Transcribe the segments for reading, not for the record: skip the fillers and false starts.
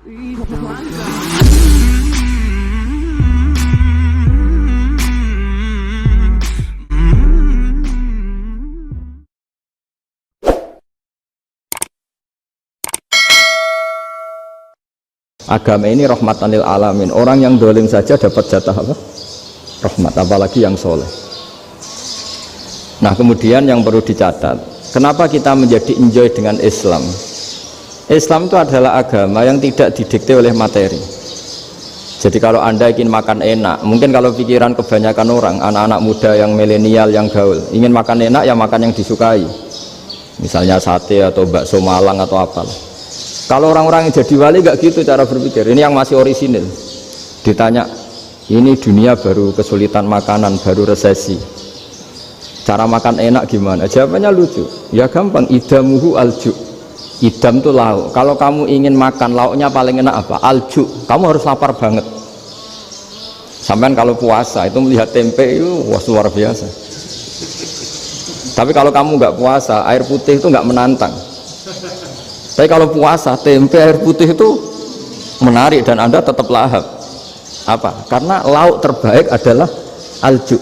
Agama ini rahmatan lil alamin. Orang yang dolim saja dapat jatah apa? Rahmat, apalagi yang soleh. Nah kemudian yang perlu dicatat, kenapa kita menjadi enjoy dengan Islam? Islam itu adalah agama yang tidak didikte oleh materi. Jadi kalau anda ingin makan enak, mungkin kalau pikiran kebanyakan orang, anak-anak muda yang milenial, yang gaul, ingin makan enak ya makan yang disukai, misalnya sate atau bakso Malang atau apalah. Kalau orang-orang yang jadi wali gak gitu cara berpikir. Ini yang masih orisinil. Ditanya, ini dunia baru kesulitan makanan, baru resesi, cara makan enak gimana? Jawabannya lucu. Ya gampang, idamuhu alju. Idam itu lauk. Kalau kamu ingin makan lauknya paling enak apa? Alju. Kamu harus lapar banget. Sampai kalau puasa itu melihat tempe itu wah luar biasa. Tapi kalau kamu nggak puasa, air putih itu nggak menantang. Tapi kalau puasa, tempe air putih itu menarik dan anda tetap lahap. Apa? Karena lauk terbaik adalah alju,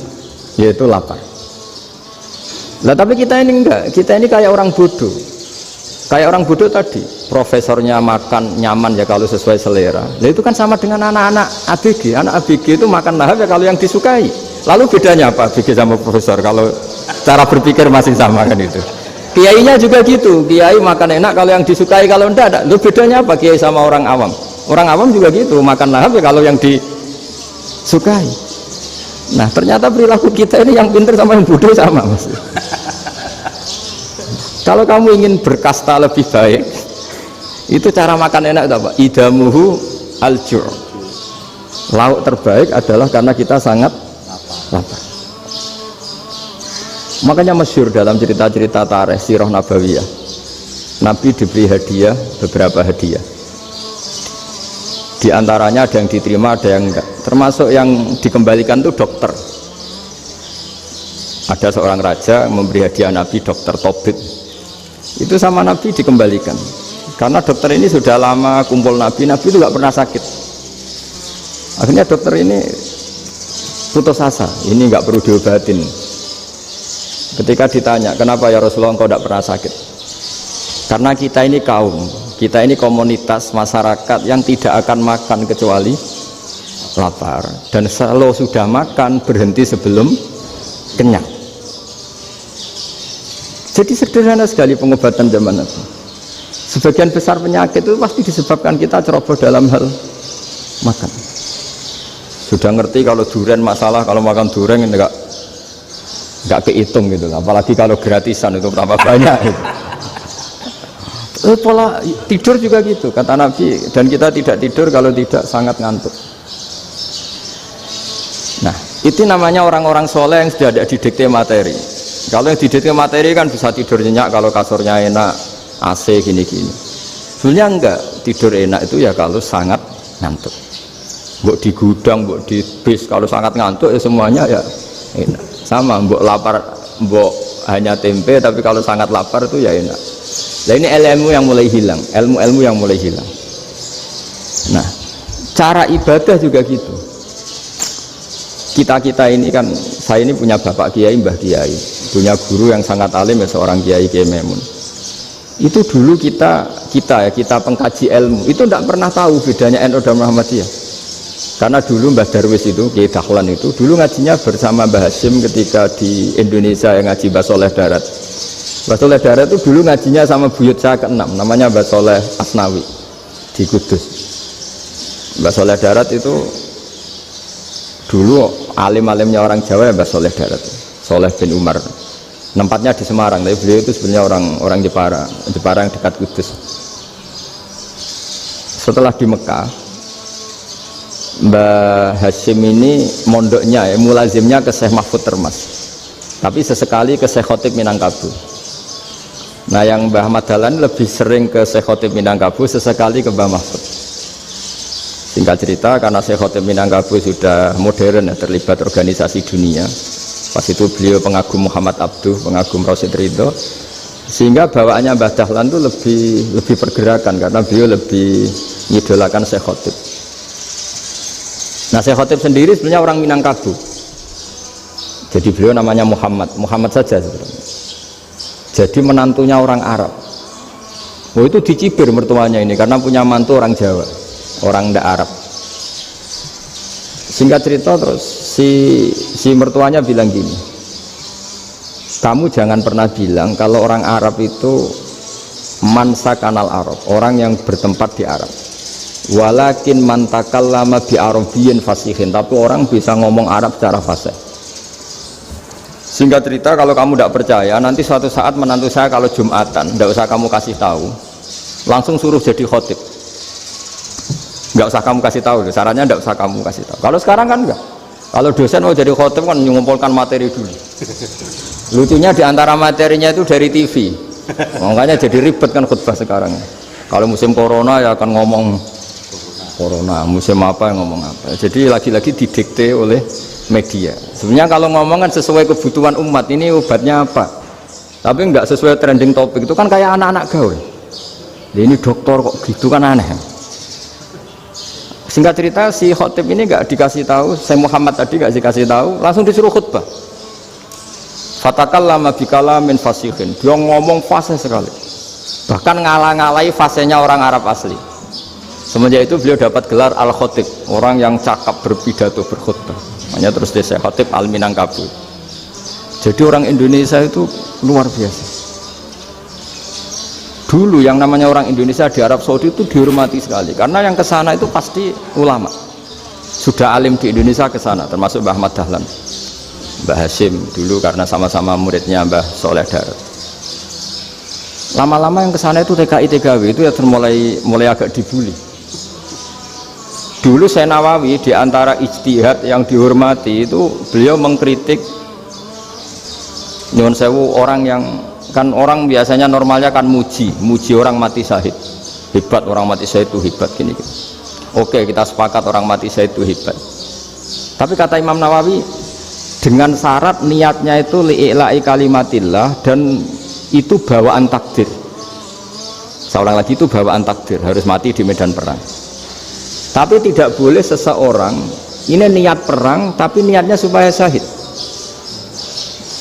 yaitu lapar. Nah tapi kita ini enggak, kita ini kayak orang bodoh. Kayak orang bodoh tadi, profesornya makan nyaman ya kalau sesuai selera. Nah itu kan sama dengan anak-anak ABG. Anak ABG itu makan lahap ya kalau yang disukai. Lalu bedanya apa ABG sama profesor? Kalau cara berpikir masih sama kan itu. Kiainya juga gitu, kiai makan enak kalau yang disukai, kalau enggak ada. Lu bedanya apa kiai sama orang awam? Orang awam juga gitu, makan lahap ya kalau yang disukai. Nah ternyata perilaku kita ini yang pintar sama yang bodoh sama mas. Kalau kamu ingin berkasta lebih baik, itu cara makan enak itu apa? Idamuhu aljur. Lauk terbaik adalah karena kita sangat lapar. Makanya masyhur dalam cerita-cerita tarikh sirah nabawiyah, Nabi diberi hadiah, beberapa hadiah. Di antaranya ada yang diterima, ada yang enggak. Termasuk yang dikembalikan itu dokter. Ada seorang raja memberi hadiah Nabi dokter Tobit. Itu sama Nabi dikembalikan. Karena dokter ini sudah lama kumpul Nabi itu nggak pernah sakit. Akhirnya dokter ini putus asa, ini nggak perlu diobatin. Ketika ditanya, kenapa ya Rasulullah engkau tidak pernah sakit? Karena kita ini kaum, kita ini komunitas masyarakat yang tidak akan makan kecuali lapar. Dan kalau sudah makan, berhenti sebelum kenyang. Jadi sederhana sekali pengobatan zaman itu. Sebagian besar penyakit itu pasti disebabkan kita ceroboh dalam hal makan. Sudah ngerti kalau durian masalah, kalau makan durian nggak kehitung gitu, apalagi kalau gratisan itu berapa banyak gitu. Pola tidur juga gitu kata Nabi, dan kita tidak tidur kalau tidak sangat ngantuk. Nah itu namanya orang-orang soleh yang sudah ada didikte materi. Kalau yang didikte materi kan bisa tidur nyenyak kalau kasurnya enak, AC gini-gini. Sebenarnya enggak, tidur enak itu ya kalau sangat ngantuk. Mbok di gudang, mbok di bis, kalau sangat ngantuk ya semuanya ya enak. Sama, mbok lapar, mbok hanya tempe, tapi kalau sangat lapar itu ya enak. Nah ini ilmu yang mulai hilang, ilmu-ilmu yang mulai hilang. Nah, cara ibadah juga gitu. Kita ini kan, saya ini punya bapak kiai, mbah kiai, punya guru yang sangat alim ya seorang kiai Kiai Memun. Itu dulu kita pengkaji ilmu, itu tidak pernah tahu bedanya NU dan Muhammadiyah. Karena dulu Mbah Darwis itu, Kiai Dahlan itu, dulu ngajinya bersama Mbah Hashim ketika di Indonesia yang ngaji Mbah Soleh Darat. Mbah Soleh Darat itu dulu ngajinya sama buyut saya ke-6, namanya Mbah Soleh Asnawi di Kudus. Mbah Soleh Darat itu dulu alim-alimnya orang Jawa ya Mbah Soleh Darat, Soleh bin Umar. Tempatnya di Semarang, tapi beliau itu sebenarnya orang Jepara yang dekat Kudus. Setelah di Mekah, Mbah Hashim ini mondoknya ya, mulazimnya ke Syekh Mahfud Termas, tapi sesekali ke Syekh Khotib Minangkabau. Nah yang Mbah Ahmad Dahlan lebih sering ke Syekh Khotib Minangkabau, sesekali ke Mbah Mahfud. Singkat cerita, karena Syekh Khotib Minangkabau sudah modern ya, terlibat organisasi dunia. Pas itu beliau pengagum Muhammad Abduh, pengagum Rasid Ridho. Sehingga bawaannya Mbah Dahlan itu lebih pergerakan karena beliau lebih mengidolakan Syekh Khotib. Nah, Syekh Khotib sendiri sebenarnya orang Minangkabau. Jadi beliau namanya Muhammad saja sebenarnya. Jadi menantunya orang Arab. Oh, itu dicibir mertuanya ini karena punya mantu orang Jawa, orang ndak Arab. Singkat cerita terus si mertuanya bilang gini, kamu jangan pernah bilang kalau orang Arab itu mansa kanal Arab, orang yang bertempat di Arab. Walakin man takallama bi arabiyyin fasihin, tapi orang bisa ngomong Arab secara fasih. Singkat cerita, kalau kamu tidak percaya, nanti suatu saat menantu saya kalau Jumatan, tidak usah kamu kasih tahu, langsung suruh jadi khotib. Nggak usah kamu kasih tahu, sarannya nggak usah kamu kasih tahu. Kalau sekarang kan enggak. Kalau dosen mau jadi khotib kan mengumpulkan materi dulu. Lucunya diantara materinya itu dari TV, makanya jadi ribet kan khutbah sekarang. Kalau musim corona ya akan ngomong corona, musim apa yang ngomong apa. Jadi lagi-lagi didikte oleh media. Sebenarnya kalau ngomong kan sesuai kebutuhan umat, ini obatnya apa, tapi nggak sesuai trending topik. Itu kan kayak anak-anak gaul. Ini dokter kok gitu kan aneh. Singkat cerita, si khotib ini nggak dikasih tahu, saya Muhammad tadi nggak dikasih tahu, langsung disuruh khutbah. Fatakallama bikalamin fasihin, dia ngomong fasih sekali, bahkan ngalah-ngalahi fasihnya orang Arab asli. Semenjak itu beliau dapat gelar Al-Khotib, orang yang cakap berpidato berkhutbah. Makanya terus desa Khotib Al-Minangkabau. Jadi orang Indonesia itu luar biasa. Dulu yang namanya orang Indonesia di Arab Saudi itu dihormati sekali, karena yang kesana itu pasti ulama. Sudah alim di Indonesia kesana, termasuk Mbah Ahmad Dahlan, Mbah Hasyim dulu karena sama-sama muridnya Mbah Soleh Darat. Lama-lama yang kesana itu TKI TKW itu ya mulai agak dibully. Dulu Syekh Nawawi di antara ijtihad yang dihormati itu beliau mengkritik nyuwun sewu orang yang kan orang biasanya normalnya kan muji orang mati syahid, hebat orang mati syahid itu hebat gini. Oke, kita sepakat orang mati syahid itu hebat. Tapi kata Imam Nawawi dengan syarat niatnya itu li'ila'i kalimatillah dan itu bawaan takdir. Seorang lagi itu bawaan takdir, harus mati di medan perang. Tapi tidak boleh seseorang ini niat perang tapi niatnya supaya syahid.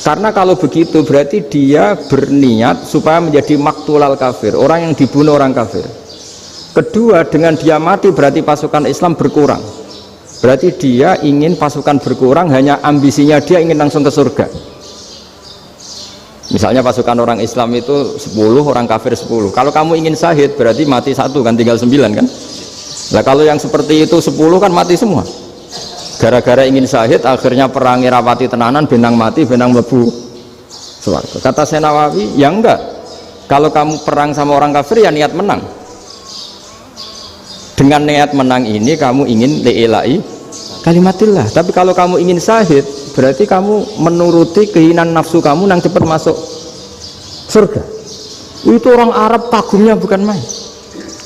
Karena kalau begitu berarti dia berniat supaya menjadi maktulal kafir, orang yang dibunuh orang kafir. Kedua, dengan dia mati berarti pasukan Islam berkurang. Berarti dia ingin pasukan berkurang, hanya ambisinya dia ingin langsung ke surga. Misalnya pasukan orang Islam itu 10, orang kafir 10. Kalau kamu ingin syahid berarti mati 1 kan, tinggal 9 kan. Nah kalau yang seperti itu 10 kan mati semua. Gara-gara ingin syahid akhirnya perangi rapati tenanan, benang mati, benang mlebu swarga. Kata Syekh Nawawi, ya enggak. Kalau kamu perang sama orang kafir ya niat menang. Dengan niat menang ini kamu ingin li'ila'i kalimatillah. Tapi kalau kamu ingin syahid berarti kamu menuruti keinginan nafsu kamu yang cepat masuk surga. Itu orang Arab kagumnya bukan main.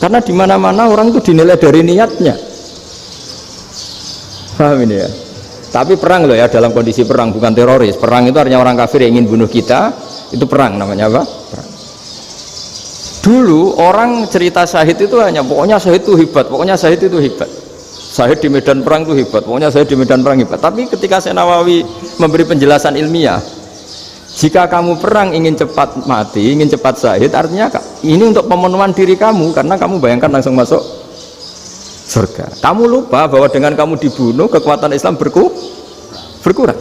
Karena di mana-mana orang itu dinilai dari niatnya. Paham ini ya? Tapi perang loh ya, dalam kondisi perang, bukan teroris. Perang itu artinya orang kafir yang ingin bunuh kita, itu perang namanya apa? Perang. Dulu orang cerita syahid itu hanya pokoknya syahid itu hebat, pokoknya syahid itu hebat. Syahid di medan perang itu hebat, pokoknya syahid di medan perang hebat. Tapi ketika Syekh Nawawi memberi penjelasan ilmiah, jika kamu perang ingin cepat mati, ingin cepat syahid, artinya ini untuk pemenuhan diri kamu, karena kamu bayangkan langsung masuk surga. Kamu lupa bahwa dengan kamu dibunuh, kekuatan Islam berkurang.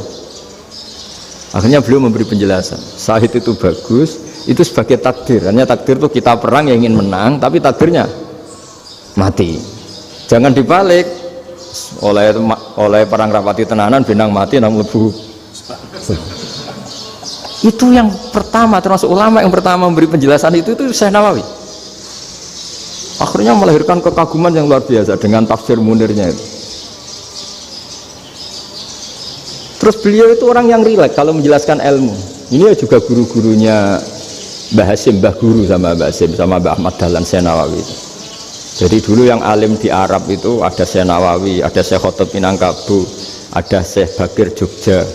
Akhirnya beliau memberi penjelasan, syahid itu bagus, itu sebagai takdir. Hanya takdir itu kita perang yang ingin menang, tapi takdirnya mati. Jangan dibalik, oleh perang rapati tenanan, benang mati, namun lebu. Itu yang pertama, termasuk ulama yang pertama memberi penjelasan itu Syekh Nawawi. Akhirnya melahirkan kekaguman yang luar biasa dengan tafsir Munirnya itu. Terus beliau itu orang yang rileks kalau menjelaskan ilmu. Ini juga guru-gurunya Mbah Hasyim, Mbah Guru sama Mbah Hasyim, sama Mbah Ahmad Dahlan, Syekh Nawawi itu. Jadi dulu yang alim di Arab itu ada Syekh Nawawi, ada Syekh Khotib Minangkabau, ada Syekh Bakir Jogja,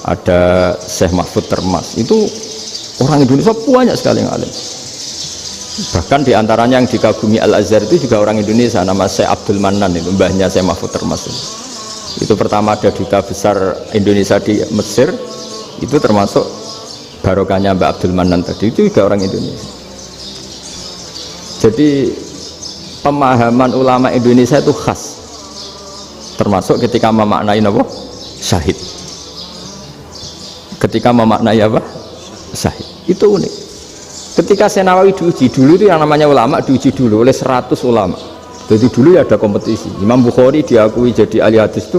ada Syekh Mahfud Termas. Itu Orang Indonesia banyak sekali yang alim. Bahkan diantaranya yang dikagumi Al-Azhar itu juga orang Indonesia, nama Syekh Abdul Manan, itu mbahnya Syekh Mahfud termasuk. Itu pertama ada duta besar Indonesia di Mesir, itu termasuk barokahnya Mbak Abdul Manan tadi, itu juga orang Indonesia. Jadi pemahaman ulama Indonesia itu khas, termasuk ketika memaknai apa? Syahid. Ketika memaknai apa? Syahid. Itu unik. Ketika Senawawi diuji dulu itu yang namanya ulama diuji dulu oleh 100 ulama. Jadi dulu ya ada kompetisi. Imam Bukhari diakui jadi ahli hadis itu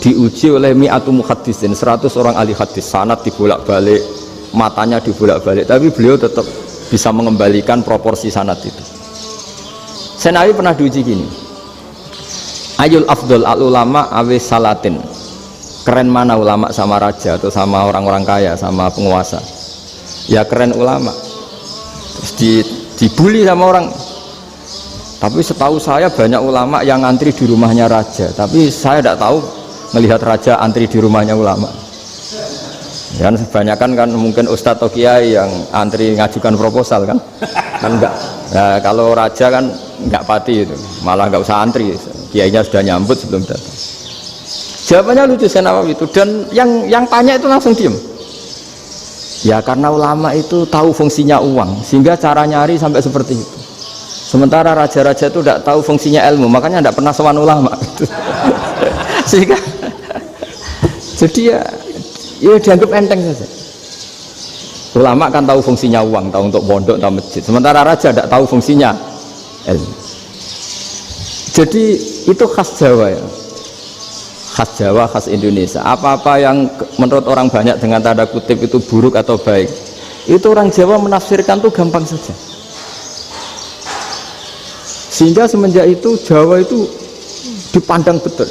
diuji oleh mi'atu muhaddisin, 100 orang ahli hadis, sanad dibolak-balik, matanya dibolak-balik, tapi beliau tetap bisa mengembalikan proporsi sanad itu. Senawawi pernah diuji gini. Ayul afdol al ulama awis salatin. Keren mana ulama sama raja atau sama orang-orang kaya, sama penguasa? Ya keren ulama. Terus dibully sama orang. Tapi setahu saya banyak ulama yang antri di rumahnya raja, tapi saya tidak tahu melihat raja antri di rumahnya ulama. Ya, kebanyakan kan mungkin ustadz atau kiai yang antri ngajukan proposal kan enggak. Nah, kalau raja kan enggak pati itu, malah enggak usah antri, kiainya sudah nyambut sebelum datang. Jawabannya lucu Senawawi itu, dan yang tanya itu langsung diem. Ya karena ulama itu tahu fungsinya uang, sehingga cara nyari sampai seperti itu. Sementara raja-raja itu tidak tahu fungsinya ilmu, makanya tidak pernah sowan ulama. Sehingga jadi ya dianggap enteng saja. Ulama kan tahu fungsinya uang, tahu untuk pondok, tahu masjid. Sementara raja tidak tahu fungsinya ilmu. Jadi itu khas Jawa ya. Khas Jawa, khas Indonesia. Apa-apa yang menurut orang banyak dengan tanda kutip itu buruk atau baik, itu orang Jawa menafsirkan tuh gampang saja. Sehingga semenjak itu Jawa itu dipandang betul.